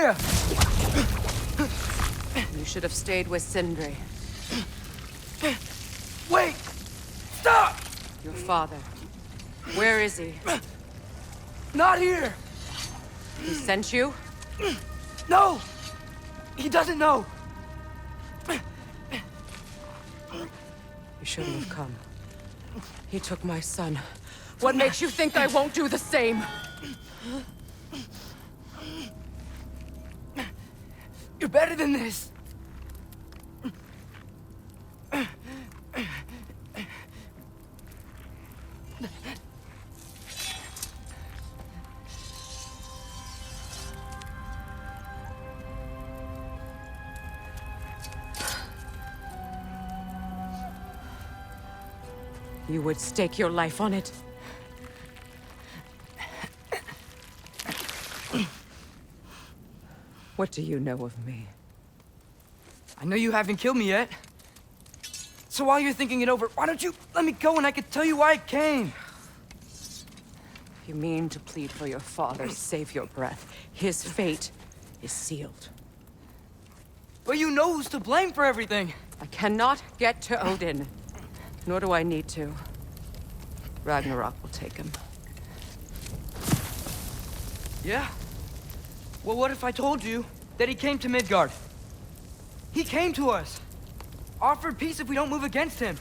Freya! You should have stayed with Sindri. Wait! Stop! Your father. Where is he? Not here! He sent you? No! He doesn't know! You shouldn't have come. He took my son. What makes you think I won't do the same? You're better than this! You would stake your life on it? What do you know of me? I know you haven't killed me yet. So while you're thinking it over, why don't you let me go and I can tell you why I came? You mean to plead for your father, save your breath. His fate is sealed. But you know who's to blame for everything. I cannot get to Odin. Nor do I need to. Ragnarok will take him. Yeah? Well, what if I told you that he came to Midgard? He came to us. Offered peace if we don't move against him.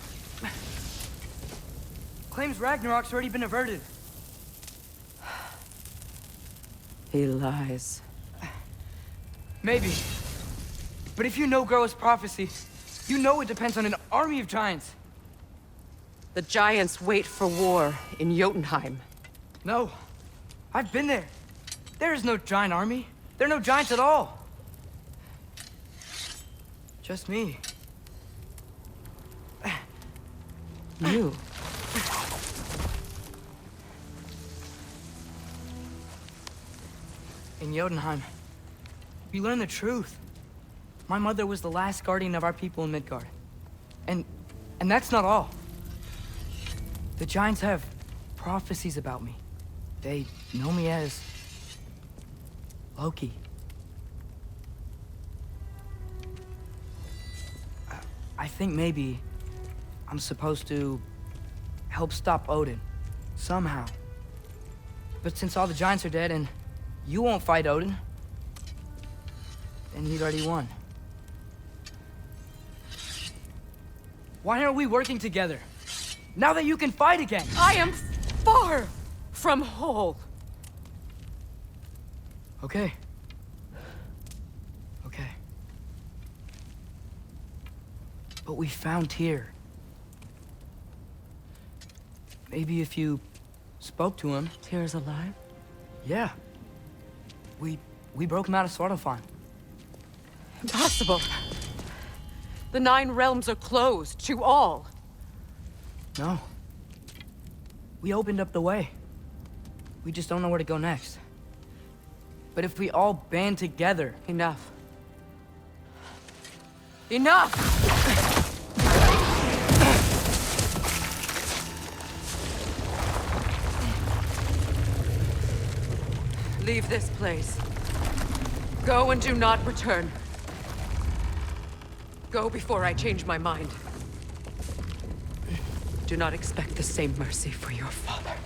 Claims Ragnarok's already been averted. He lies. Maybe. But if you know Groa's prophecy, you know it depends on an army of giants. The giants wait for war in Jotunheim. No. I've been there. There is no giant army. There are no giants at all. Just me. You? In Jotunheim, we learn the truth. My mother was the last guardian of our people in Midgard. And that's not all. The giants have prophecies about me. They know me as Loki. I think maybe I'm supposed to help stop Odin, somehow. But since all the giants are dead and you won't fight Odin, then he'd already won. Why aren't we working together? Now that you can fight again! I am far from whole. Okay. Okay. But we found Tyr. Maybe if you spoke to him... Tyr's alive? Yeah. We broke him out of Svartalfheim. Impossible. The 9 realms are closed to all. No. We opened up the way. We just don't know where to go next. But if we all band together... Enough. Enough! Leave this place. Go and do not return. Go before I change my mind. Do not expect the same mercy for your father.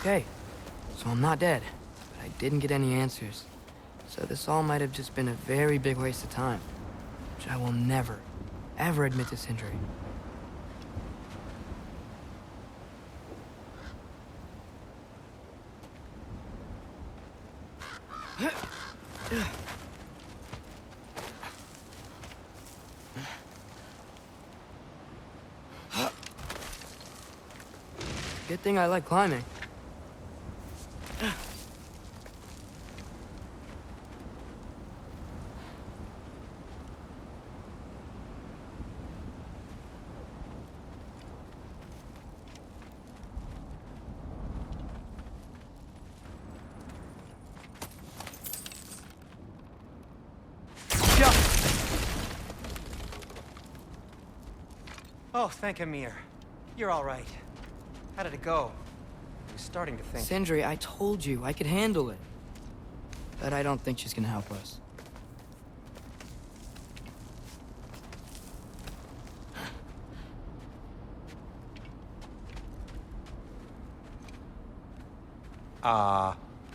Okay, so I'm not dead, but I didn't get any answers. So this all might have just been a very big waste of time, which I will never, ever admit to Sindri. Good thing I like climbing. Oh, thank Amir. You're all right. How did it go? I was starting to think... Sindri, I told you I could handle it. But I don't think she's gonna help us.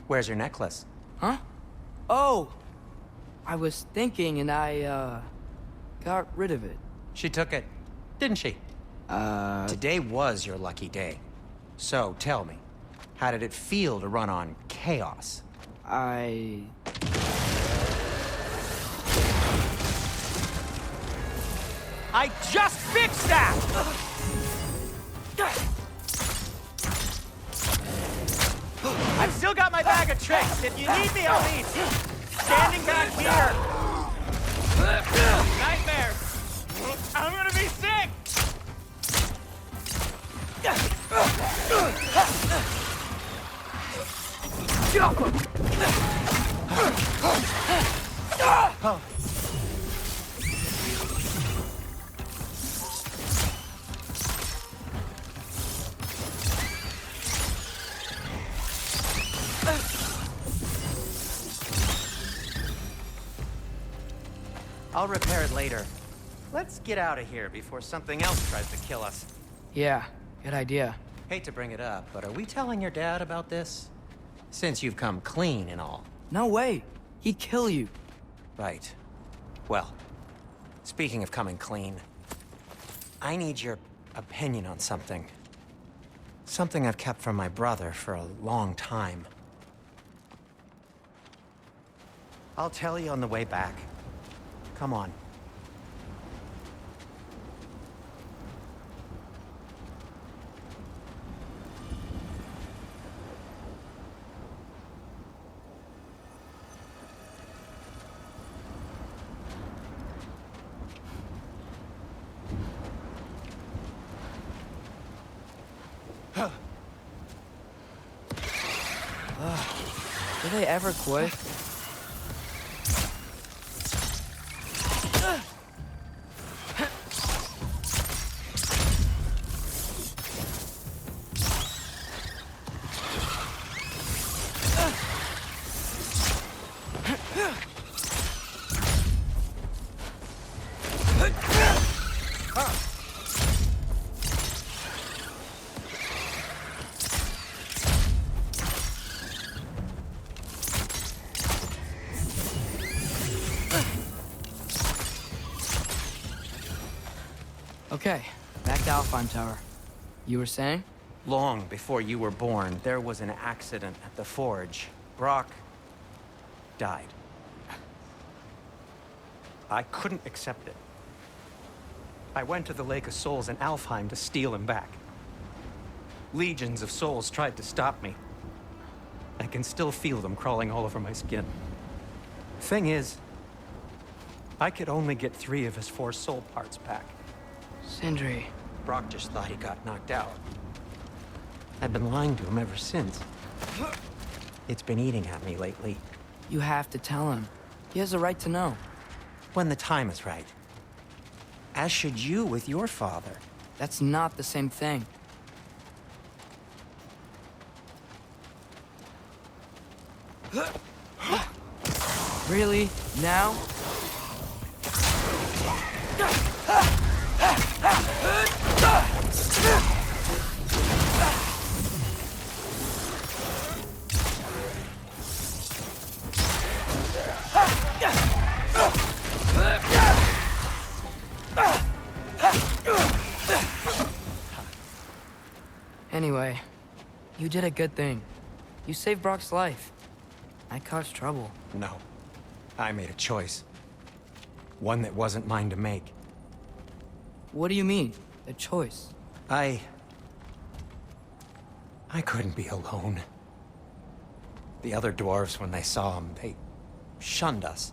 Where's your necklace? Huh? Oh! I was thinking and I, got rid of it. She took it, didn't she? Today was your lucky day. So, tell me, how did it feel to run on chaos? I just fixed that! I've still got my bag of tricks. If you need me, I'll leave. Standing back here. Nightmares. I'm gonna be sick! Oh. I'll repair it later. Let's get out of here before something else tries to kill us. Yeah, good idea. Hate to bring it up, but are we telling your dad about this? Since you've come clean and all. No way. He'd kill you. Right. Well, speaking of coming clean, I need your opinion on something. Something I've kept from my brother for a long time. I'll tell you on the way back. Come on. Do they ever quit? Okay, back to Alfheim Tower. You were saying? Long before you were born, there was an accident at the forge. Brock died. I couldn't accept it. I went to the Lake of Souls in Alfheim to steal him back. Legions of souls tried to stop me. I can still feel them crawling all over my skin. Thing is, I could only get 3 of his 4 soul parts back. Sindri. Brock just thought he got knocked out. I've been lying to him ever since. It's been eating at me lately. You have to tell him. He has a right to know. When the time is right. As should you with your father. That's not the same thing. Really? Now? Anyway, you did a good thing. You saved Brock's life. I caused trouble. No. I made a choice. One that wasn't mine to make. What do you mean? A choice? I couldn't be alone. The other dwarves, when they saw him, they shunned us.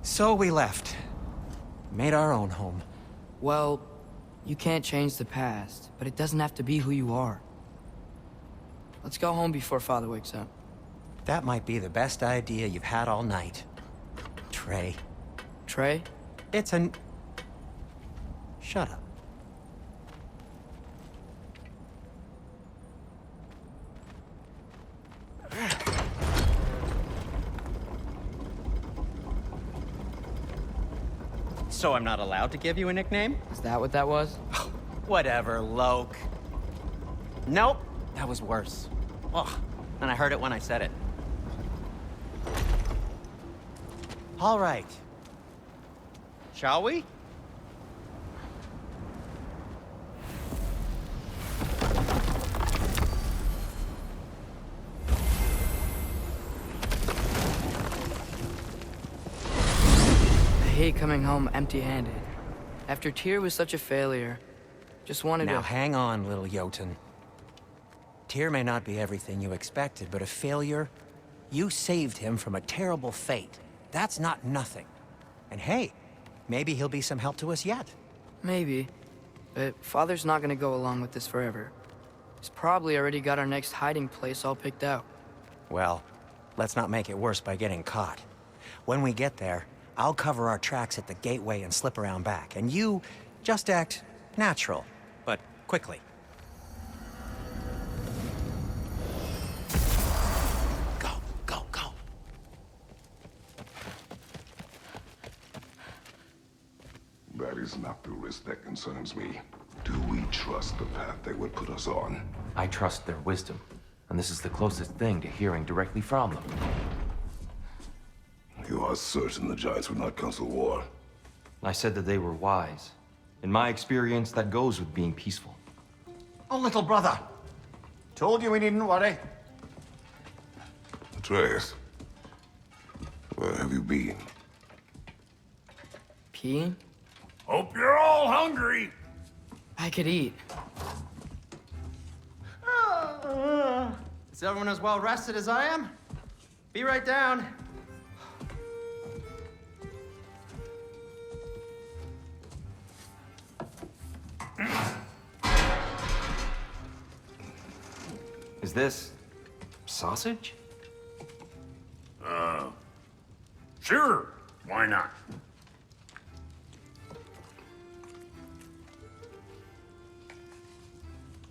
So we left. Made our own home. Well, you can't change the past, but it doesn't have to be who you are. Let's go home before Father wakes up. That might be the best idea you've had all night. Trey. Trey? It's an... Shut up. So I'm not allowed to give you a nickname? Is that what that was? Whatever, Loke. Nope, that was worse. Ugh, and I heard it when I said it. All right. Shall we? I hate coming home empty-handed. After Tyr was such a failure, just wanted Now to... hang on, little Jotun. Tyr may not be everything you expected, but a failure? You saved him from a terrible fate. That's not nothing. And hey, maybe he'll be some help to us yet. Maybe. But Father's not gonna go along with this forever. He's probably already got our next hiding place all picked out. Well, let's not make it worse by getting caught. When we get there, I'll cover our tracks at the gateway and slip around back, and you just act natural, but quickly. Go, go, go. That is not the risk that concerns me. Do we trust the path they would put us on? I trust their wisdom, and this is the closest thing to hearing directly from them. You are certain the Giants would not counsel war? I said that they were wise. In my experience, that goes with being peaceful. Oh, little brother. Told you we needn't worry. Atreus, where have you been? Peeing? Hope you're all hungry. I could eat. Is everyone as well rested as I am? Be right down. Is this sausage? Sure, why not?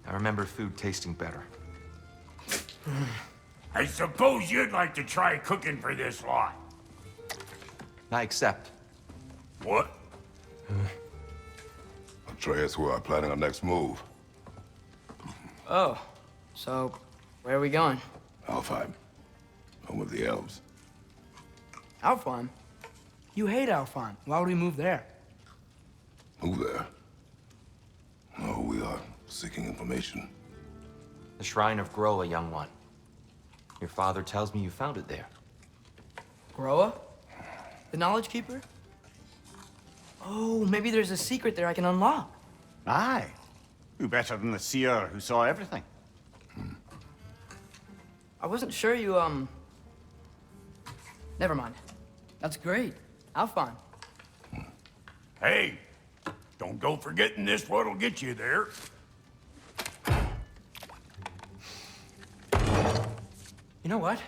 I remember food tasting better. I suppose you'd like to try cooking for this lot. I accept. What? Atreus, we are planning our next move. Oh, so where are we going? Alfheim, home of the Elves. Alfheim? You hate Alfheim. Why would we move there? Move there? No, we are seeking information. The Shrine of Groa, young one. Your father tells me you found it there. Groa? The Knowledge Keeper? Oh, maybe there's a secret there I can unlock. Aye. Who better than the seer who saw everything? I wasn't sure you, Never mind. That's great. Alfheim. Hey, don't go forgetting this what'll get you there. You know what?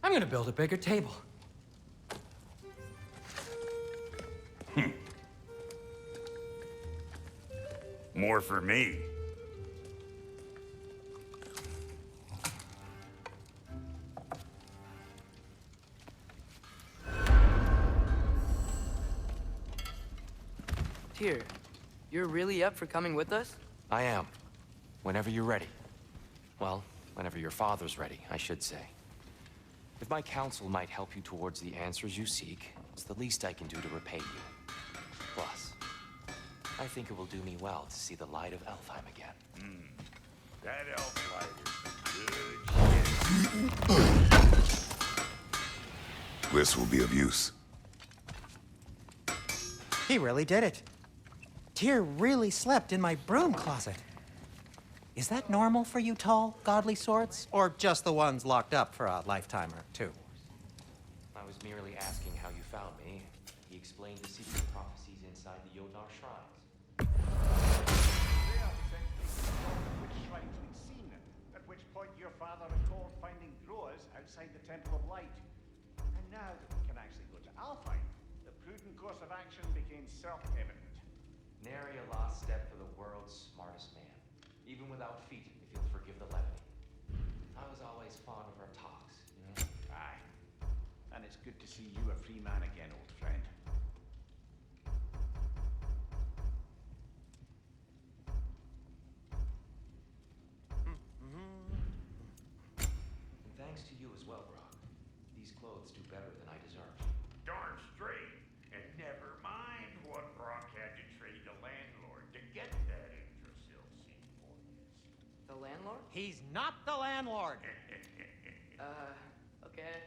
I'm gonna build a bigger table. More for me. Tyr, you're really up for coming with us? I am. Whenever you're ready. Well, whenever your father's ready, I should say. If my counsel might help you towards the answers you seek, it's the least I can do to repay you. Plus, I think it will do me well to see the light of Elfheim again. That elf light is some good shit. This will be of use. He really did it. Tyr really slept in my broom closet. Is that normal for you tall, godly swords? Or just the ones locked up for a lifetime or two? I was merely asking how you found me. He explained the secret prophecies inside the Jotnar shrines. They are essentially which shrines we'd seen, at which point your father recalled finding growers outside the Temple of Light. And now that we can actually go to Alfheim, the prudent course of action became self-evident. Nary a lost step for the world's smartest man. Even without feet, if you'll forgive the levity. I was always fond of our talks, you know? Aye. And it's good to see you a free man again, old friend. And thanks to you as well, Brock. These clothes do better than I deserve. Darn straight. And never mind what Brock had to trade the landlord to get that Yggdrasil seat for you. The landlord? He's not the landlord. Okay.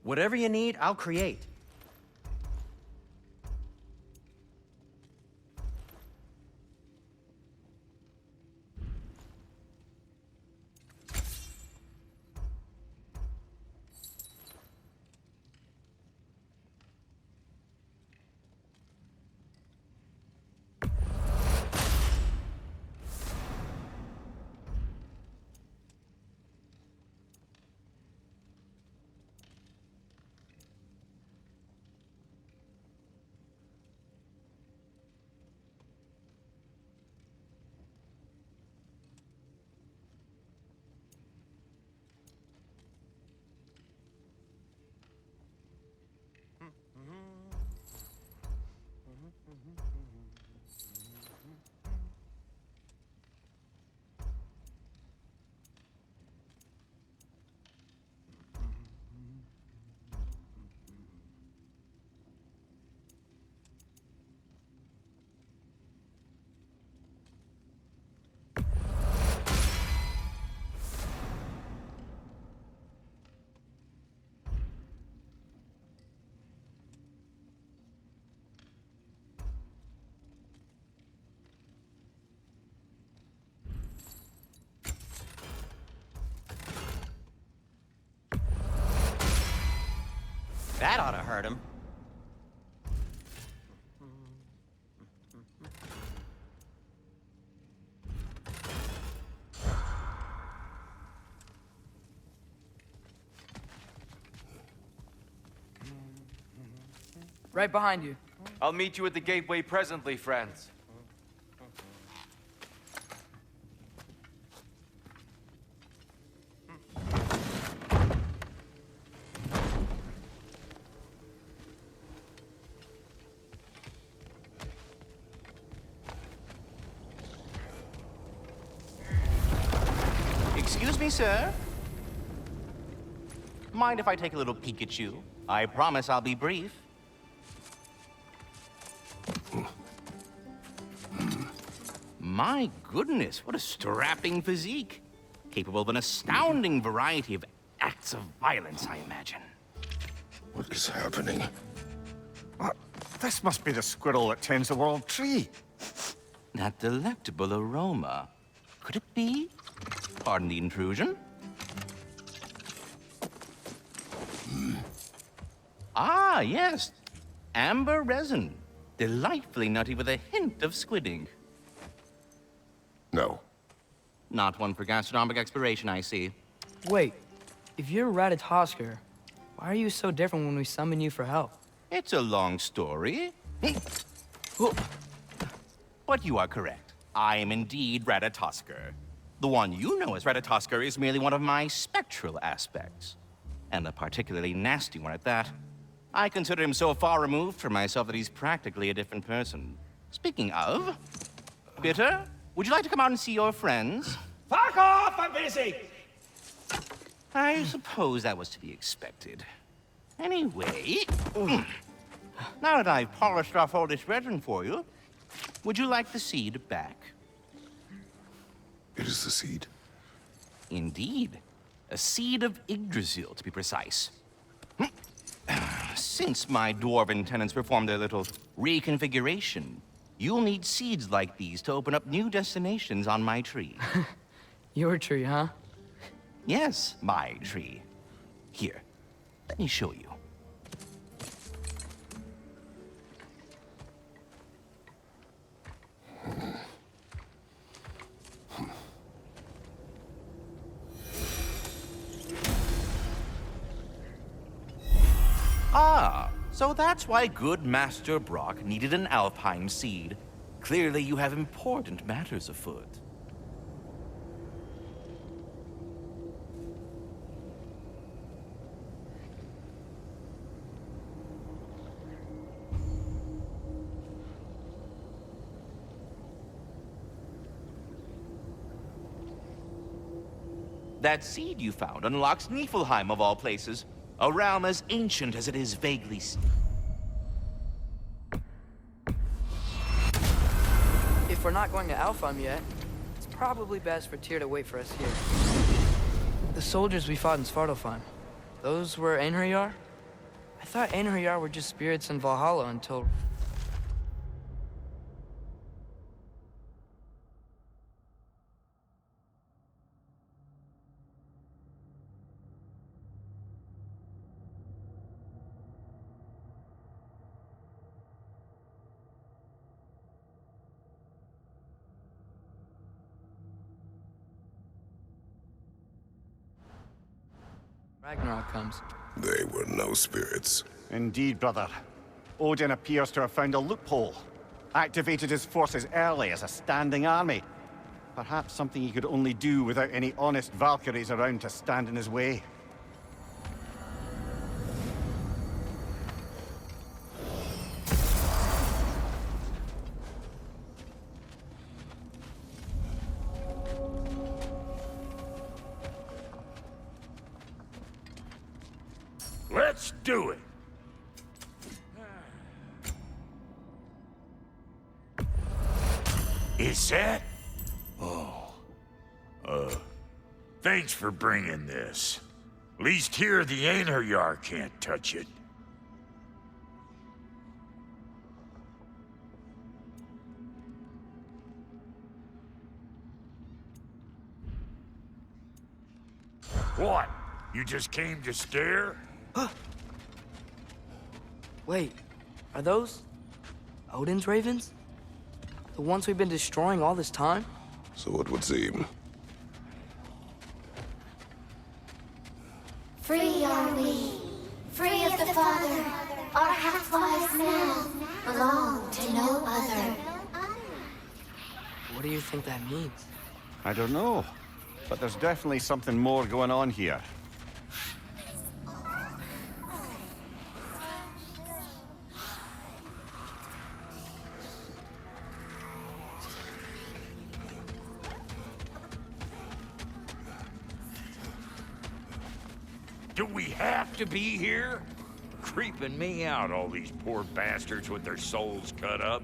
Whatever you need, I'll create. That ought to hurt him. Right behind you. I'll meet you at the gateway presently, friends. Excuse me, sir? Mind if I take a little peek at you? I promise I'll be brief. My goodness, what a strapping physique. Capable of an astounding variety of acts of violence, I imagine. What is happening? This must be the squirrel that tends the world tree. That delectable aroma. Could it be? Pardon the intrusion. Ah, yes. Amber resin. Delightfully nutty with a hint of squid ink. No. Not one for gastronomic exploration, I see. Wait, if you're Ratatosker, why are you so different when we summon you for help? It's a long story. But you are correct. I am indeed Ratatosker. The one you know as Ratatoskr is merely one of my spectral aspects. And a particularly nasty one at that. I consider him so far removed from myself that he's practically a different person. Speaking of, Bitter, would you like to come out and see your friends? Fuck off! I'm busy! I suppose that was to be expected. Anyway, now that I've polished off all this resin for you, would you like the seed back? It is the seed. Indeed. A seed of Yggdrasil, to be precise. Since my dwarven tenants performed their little reconfiguration, you'll need seeds like these to open up new destinations on my tree. Your tree, huh? Yes, my tree. Here, let me show you. Ah, so that's why good Master Brock needed an Alfheim seed. Clearly you have important matters afoot. That seed you found unlocks Niflheim of all places, a realm as ancient as it is vaguely... If we're not going to Alfheim yet, it's probably best for Tyr to wait for us here. The soldiers we fought in Svartalfheim, those were Einherjar? I thought Einherjar were just spirits in Valhalla until... Ragnarok comes. They were no spirits. Indeed, brother. Odin appears to have found a loophole. Activated his forces early as a standing army. Perhaps something he could only do without any honest Valkyries around to stand in his way. Let's do it! Is that? Oh. Thanks for bringing this. At least here the Einherjar can't touch it. What? You just came to stare? Wait, are those Odin's ravens? The ones we've been destroying all this time? So it would seem. Free are we, free of the Father. Our half-lives now belong to no other. What do you think that means? I don't know, but there's definitely something more going on here. Do we have to be here? Creeping me out, all these poor bastards with their souls cut up.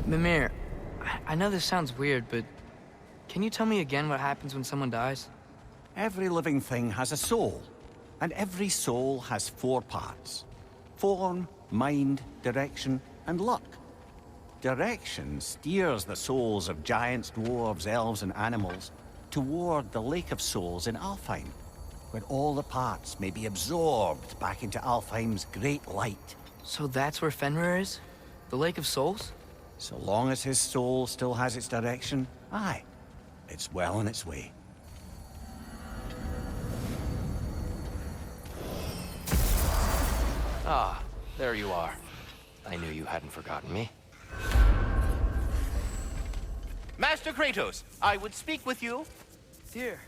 Mimir, I know this sounds weird, but can you tell me again what happens when someone dies? Every living thing has a soul, and every soul has 4 parts. Form, mind, direction, and luck. Direction steers the souls of giants, dwarves, elves, and animals toward the Lake of Souls in Alfheim, where all the parts may be absorbed back into Alfheim's great light. So that's where Fenrir is? The Lake of Souls? So long as his soul still has its direction, aye, it's well on its way. Ah, there you are. I knew you hadn't forgotten me. Master Kratos, I would speak with you. Dear,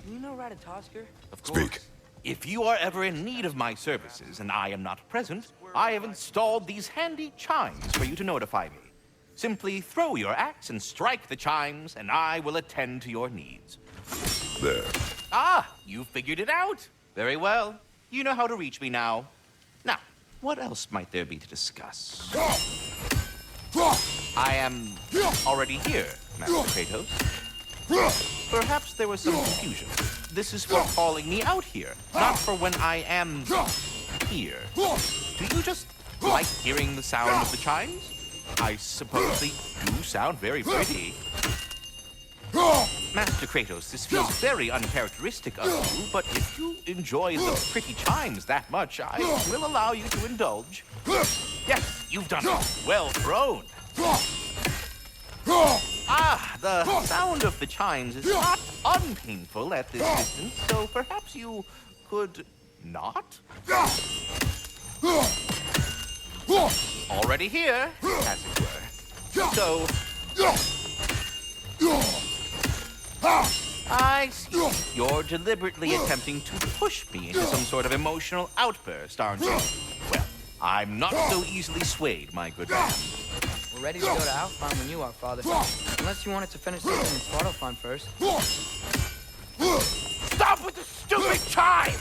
do you know Ratatoskr? Of course. If you are ever in need of my services and I am not present, I have installed these handy chimes for you to notify me. Simply throw your axe and strike the chimes, and I will attend to your needs. There. Ah, you figured it out. Very well. You know how to reach me now. Now, what else might there be to discuss? I am already here, Master Kratos. Perhaps there was some confusion. This is for calling me out here, not for when I am here. Do you just like hearing the sound of the chimes? I suppose they do sound very pretty. Master Kratos, this feels very uncharacteristic of you, but if you enjoy the pretty chimes that much, I will allow you to indulge. Yes, you've done it. Well thrown. Ah, the sound of the chimes is not unpainful at this distance, so perhaps you could not? Already here, as it were. So... I see. You're deliberately attempting to push me into some sort of emotional outburst, aren't you? Well, I'm not so easily swayed, my good man. We're ready to go to Alfheim when you are, Father. Unless you wanted to finish something in Svartalfheim first. Stop with the stupid chime!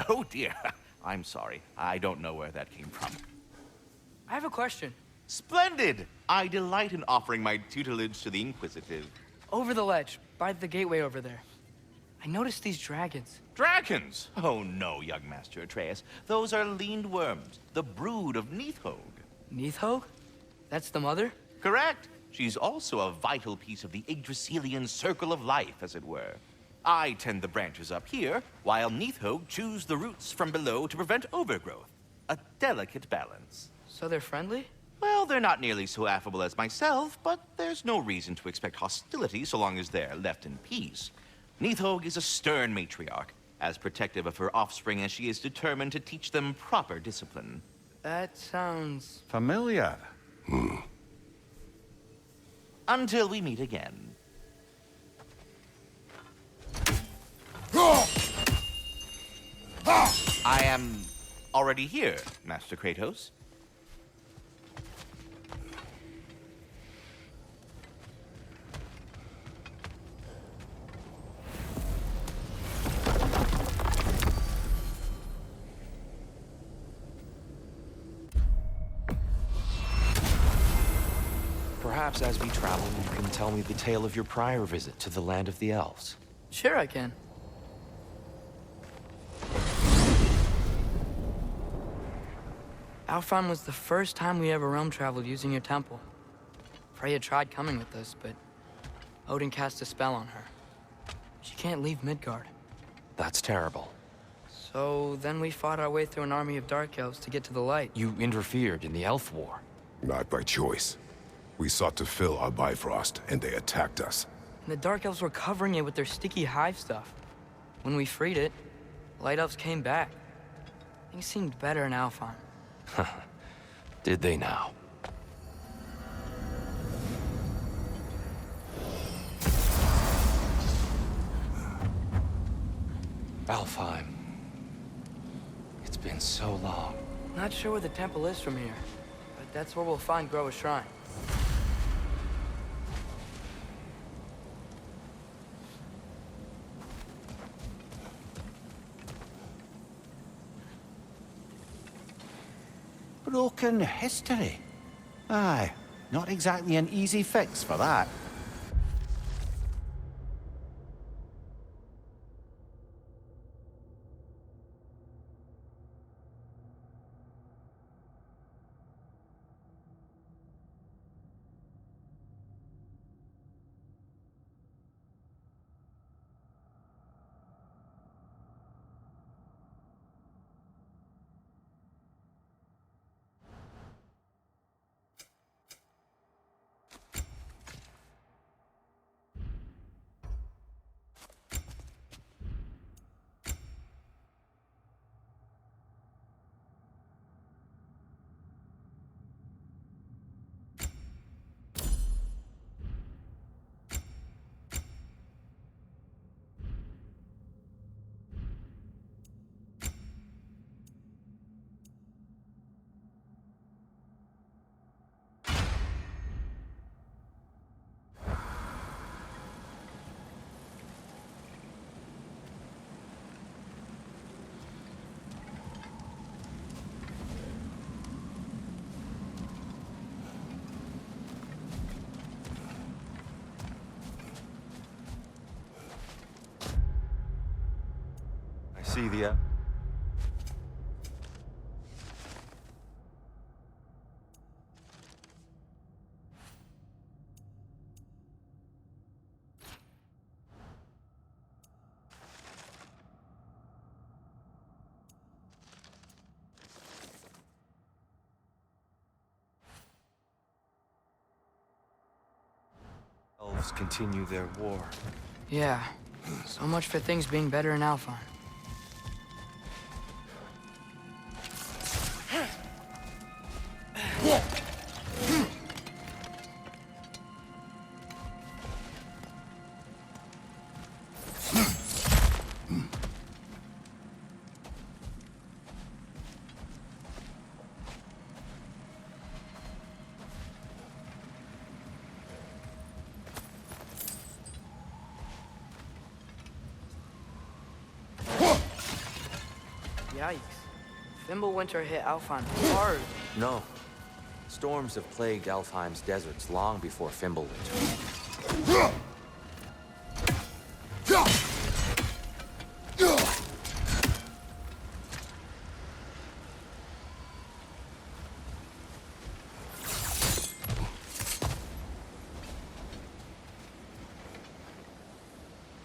Oh dear. I'm sorry. I don't know where that came from. I have a question. Splendid! I delight in offering my tutelage to the inquisitive. Over the ledge, by the gateway over there. I noticed these dragons. Dragons? Oh no, young Master Atreus. Those are leaned worms, the brood of Nithhogg. Nithhogg? That's the mother? Correct. She's also a vital piece of the Yggdrasilian circle of life, as it were. I tend the branches up here, while Nithhogg chews the roots from below to prevent overgrowth. A delicate balance. So they're friendly? Well, they're not nearly so affable as myself, but there's no reason to expect hostility so long as they're left in peace. Nithhogg is a stern matriarch, as protective of her offspring as she is determined to teach them proper discipline. That sounds... Familiar. Until we meet again. I am already here, Master Kratos. Perhaps as we travel, you can tell me the tale of your prior visit to the land of the Elves. Sure I can. Alfheim was the first time we ever realm traveled using your temple. Freya tried coming with us, but Odin cast a spell on her. She can't leave Midgard. That's terrible. So then we fought our way through an army of dark elves to get to the light. You interfered in the Elf War. Not by choice. We sought to fill our Bifrost, and they attacked us. And the dark elves were covering it with their sticky hive stuff. When we freed it, light elves came back. Things seemed better in Alfheim. Did they now? Alfheim. It's been so long. Not sure where the temple is from here, but that's where we'll find Groa's shrine. Broken history. Aye, not exactly an easy fix for that. See the... Elves continue their war. Yeah. So much for things being better in Alfheim. Yikes. Fimbulwinter hit Alfheim hard. No. Storms have plagued Alfheim's deserts long before Fimbulwinter.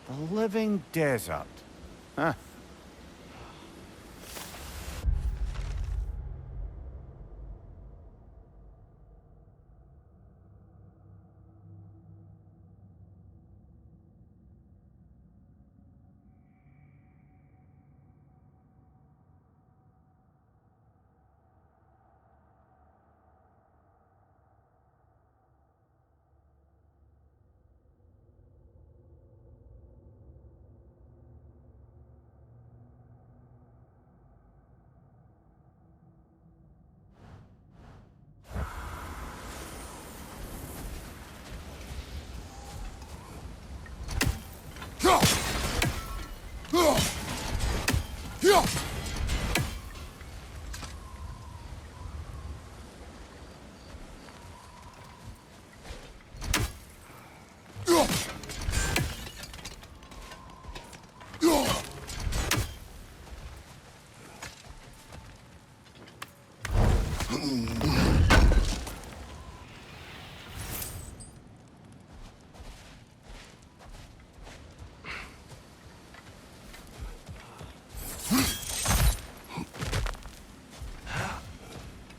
The living desert. Huh.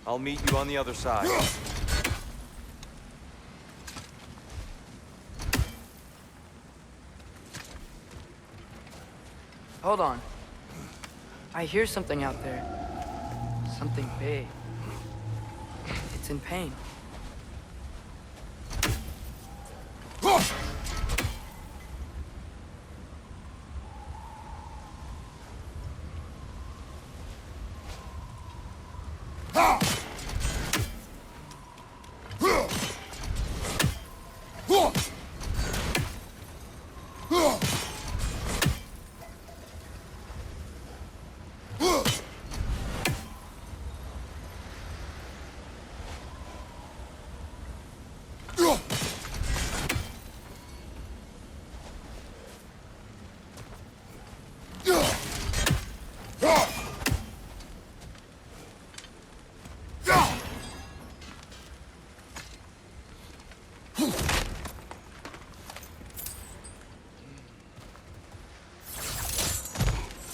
I'll meet you on the other side. Hold on. I hear something out there. Something big. It's in pain.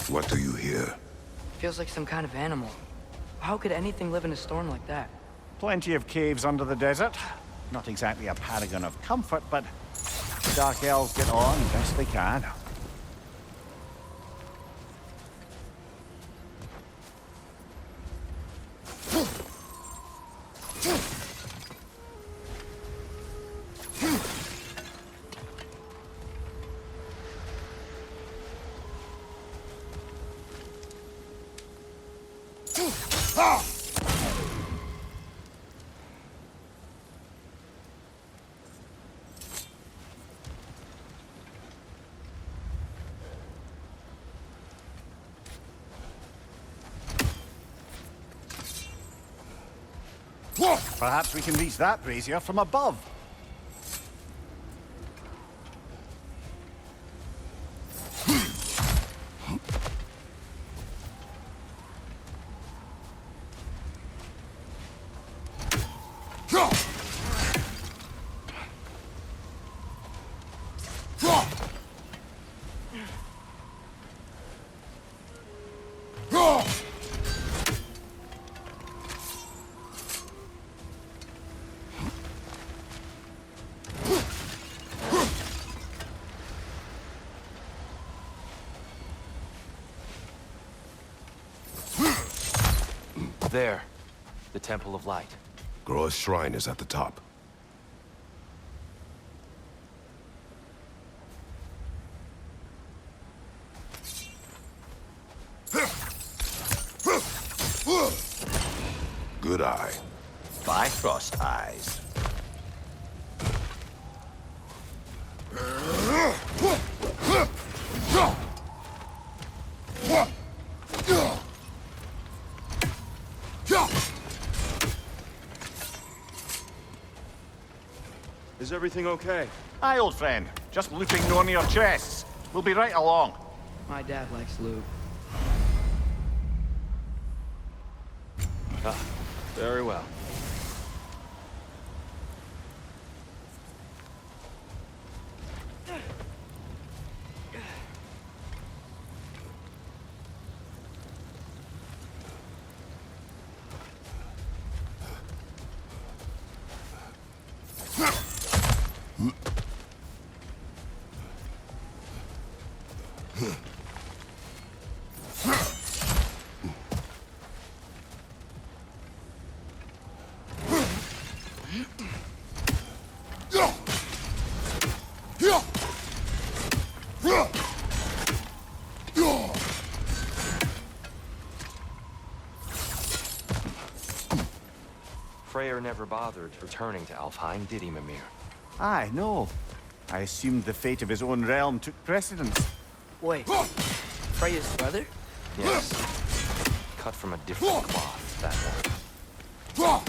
What do you hear? Feels like some kind of animal. How could anything live in a storm like that? Plenty of caves under the desert. Not exactly a paragon of comfort, but the Dark Elves get on best they can. Perhaps we can reach that brazier from above. There. The Temple of Light. Groa's shrine is at the top. Good eye. Bifrost eyes. Is everything okay? Aye, old friend. Just looting one of your chests. We'll be right along. My dad likes loot. Very well. Freyr never bothered returning to Alfheim, did he, Mimir? Aye, no. I assumed the fate of his own realm took precedence. Wait, Freya's brother? Yes. Cut from a different cloth, that one.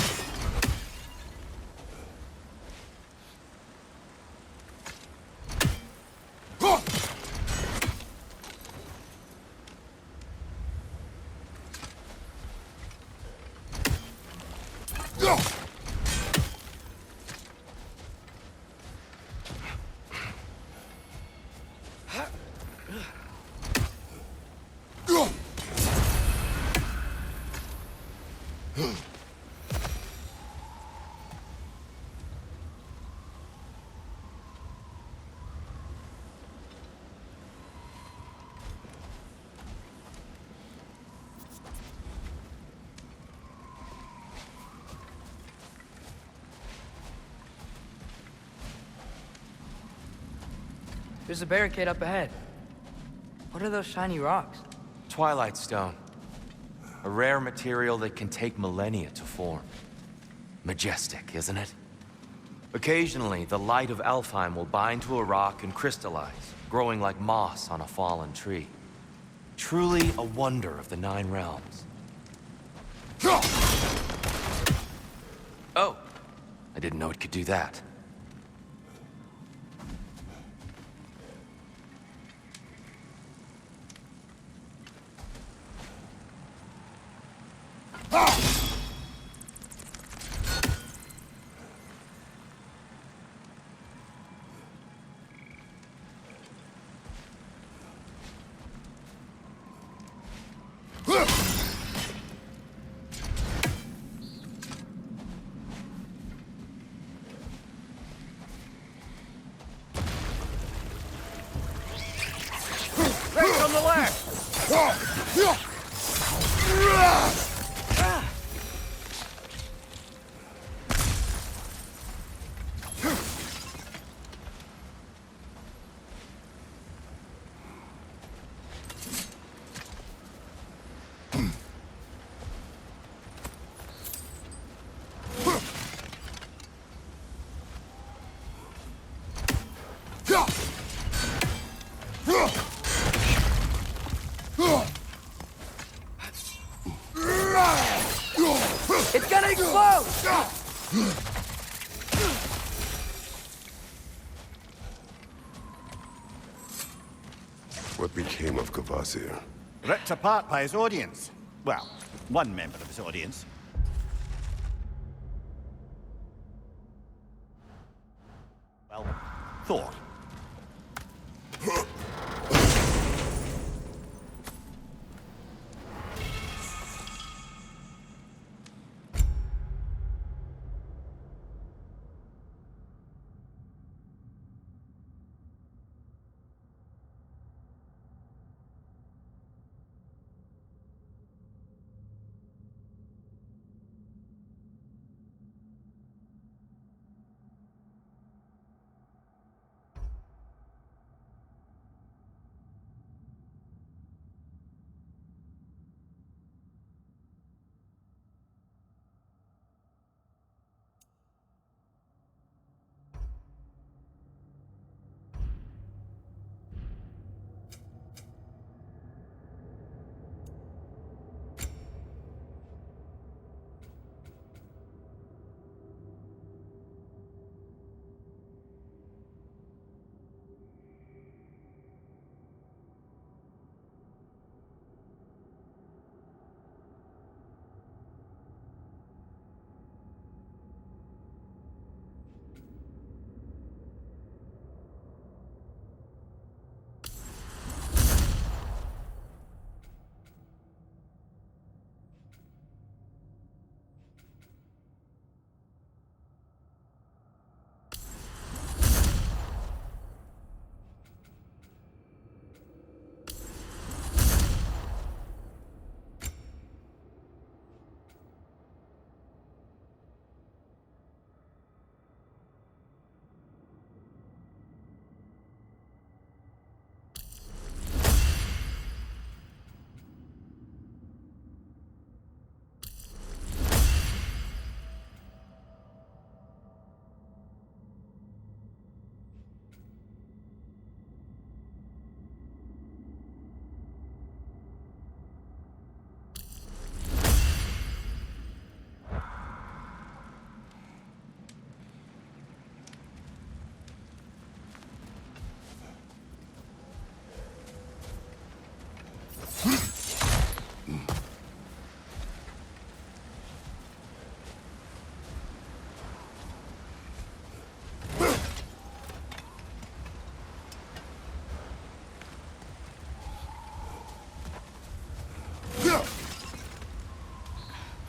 There's a barricade up ahead. What are those shiny rocks? Twilight Stone. A rare material that can take millennia to form. Majestic, isn't it? Occasionally, the light of Alfheim will bind to a rock and crystallize, growing like moss on a fallen tree. Truly a wonder of the Nine Realms. Oh! I didn't know it could do that. Right on the left! It's gonna explode! What became of Kvasir? Ripped apart by his audience. Well, one member of his audience. Well, Thor.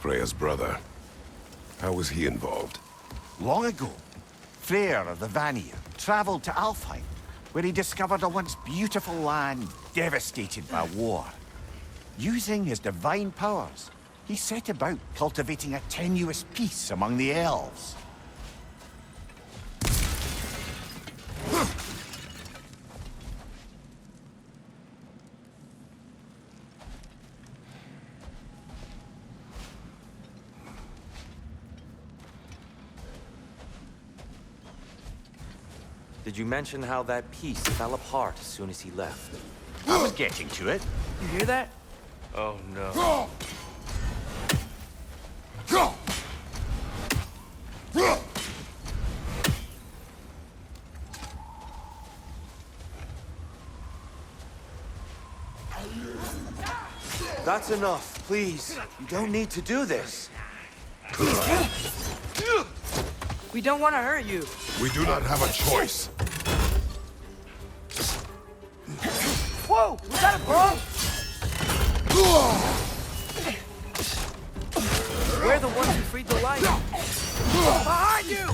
Freya's brother. How was he involved? Long ago, Freyr of the Vanir traveled to Alfheim, where he discovered a once beautiful land devastated by war. Using his divine powers, he set about cultivating a tenuous peace among the elves. Did you mention how that piece fell apart as soon as he left? I was getting to it. You hear that? Oh no. That's enough, please. You don't need to do this. We don't want to hurt you. We do not have a choice. Whoa! Was that a bug? We're the ones who freed the light. Behind you!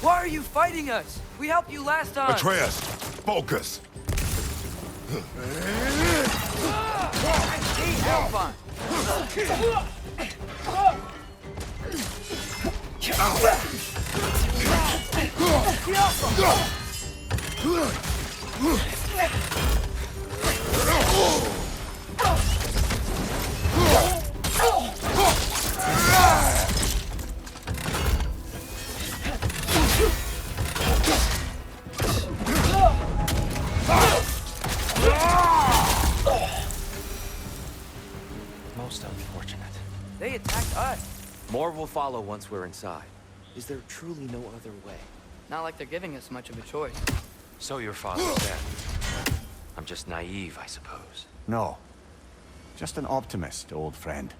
Why are you fighting us? We helped you last time. Atreus, focus. I hate Alpine. Most unfortunate. They attacked us. More will follow once we're inside. Is there truly no other way? Not like they're giving us much of a choice. So your father said. I'm just naive, I suppose. No. Just an optimist, old friend.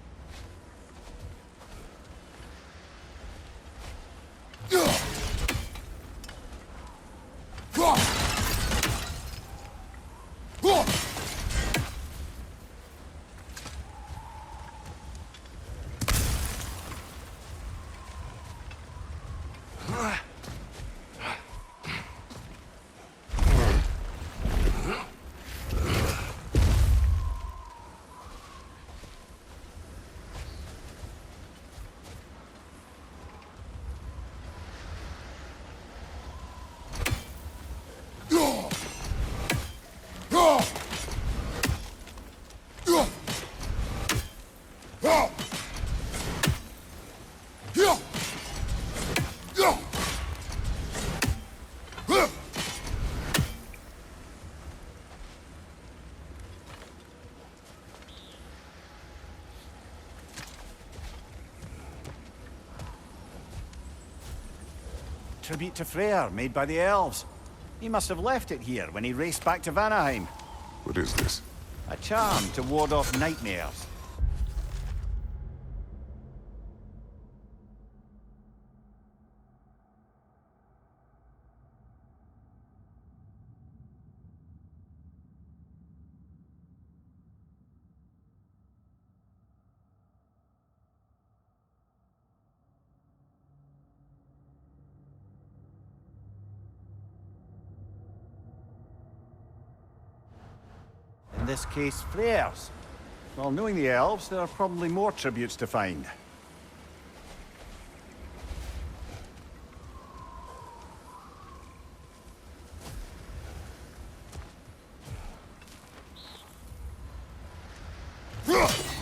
Tribute to Freyr, made by the Elves. He must have left it here when he raced back to Vanaheim. What is this? A charm to ward off nightmares. In this case, Freyr's. Well, knowing the Elves, there are probably more tributes to find.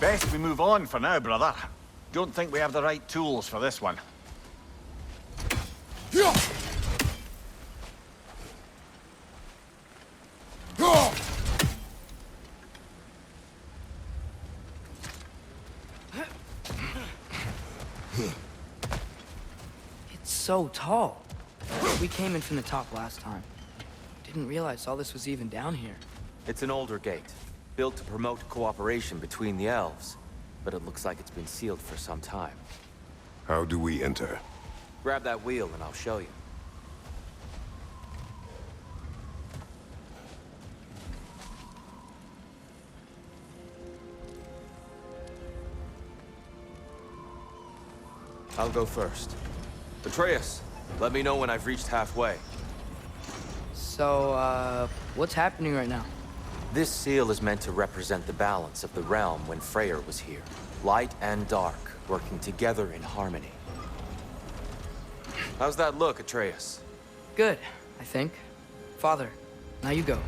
Best we move on for now, brother. Don't think we have the right tools for this one. It's so tall. We came in from the top last time. Didn't realize all this was even down here. It's an older gate, built to promote cooperation between the elves. but it looks like it's been sealed for some time. How do we enter? Grab that wheel and I'll show you. I'll go first. Atreus, let me know when I've reached halfway. So, what's happening right now? This seal is meant to represent the balance of the realm when Freyr was here. Light and dark, working together in harmony. How's that look, Atreus? Good, I think. Father, now you go.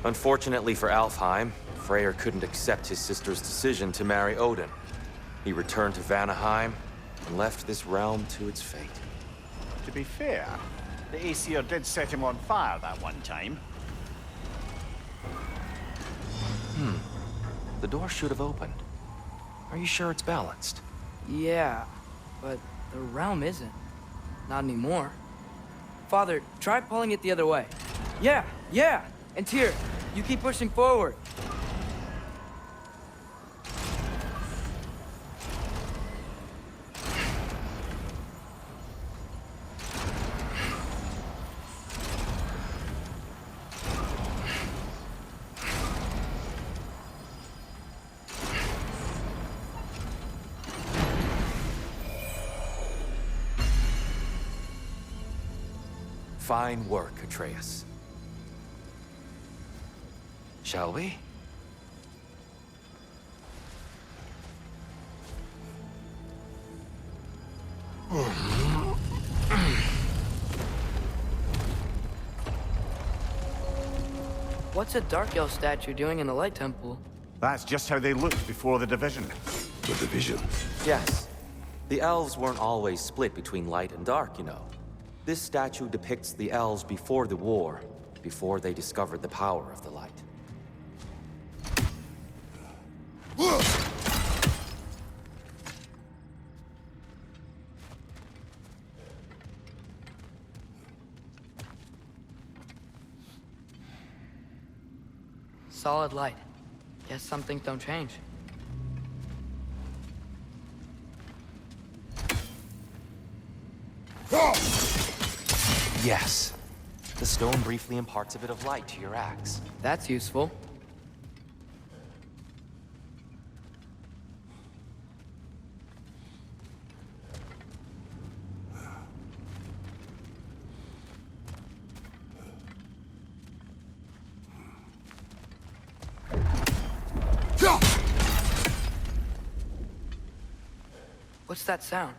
Unfortunately for Alfheim, Freyr couldn't accept his sister's decision to marry Odin. He returned to Vanaheim and left this realm to its fate. To be fair, the Aesir did set him on fire that one time. The door should have opened. Are you sure it's balanced? Yeah, but the realm isn't. Not anymore. Father, try pulling it the other way. Yeah! And Tyr, you keep pushing forward. Fine work, Atreus. Shall we? What's a Dark Elf statue doing in the Light Temple? That's just how they looked before the division. The division. Yes. The elves weren't always split between light and dark, you know. This statue depicts the elves before the war, before they discovered the power of the light. Solid light. Guess some things don't change. Yes. The stone briefly imparts a bit of light to your axe. That's useful. What's that sound?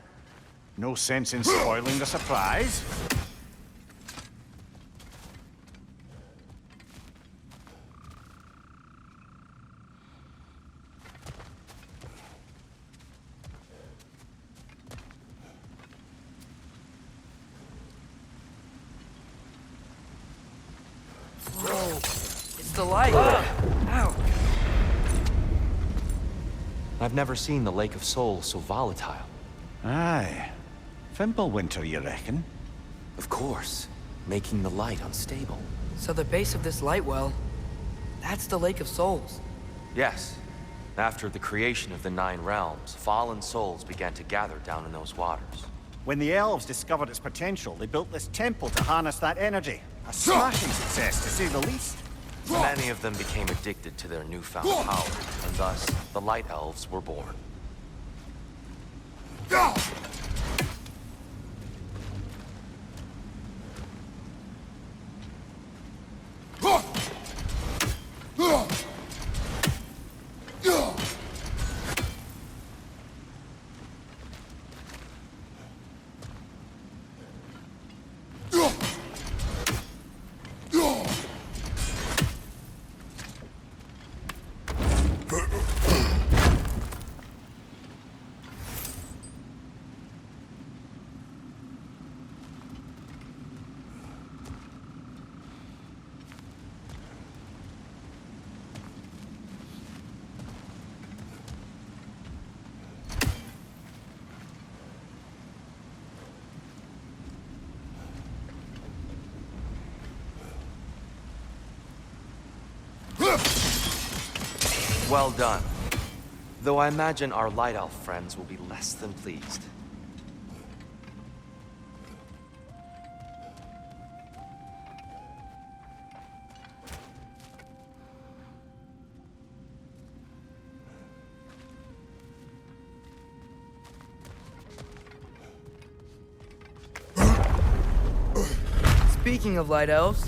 No sense in spoiling the surprise. Whoa! It's the light! Ow! I've never seen the Lake of Souls so volatile. Aye. Fimbulwinter, you reckon? Of course, making the light unstable. So the base of this light well, that's the Lake of Souls. Yes. After the creation of the Nine Realms, fallen souls began to gather down in those waters. When the Elves discovered its potential, they built this temple to harness that energy. A smashing success, to say the least. Many of them became addicted to their newfound power, and thus, the Light Elves were born. Well done. Though I imagine our Light Elf friends will be less than pleased. Speaking of light elves,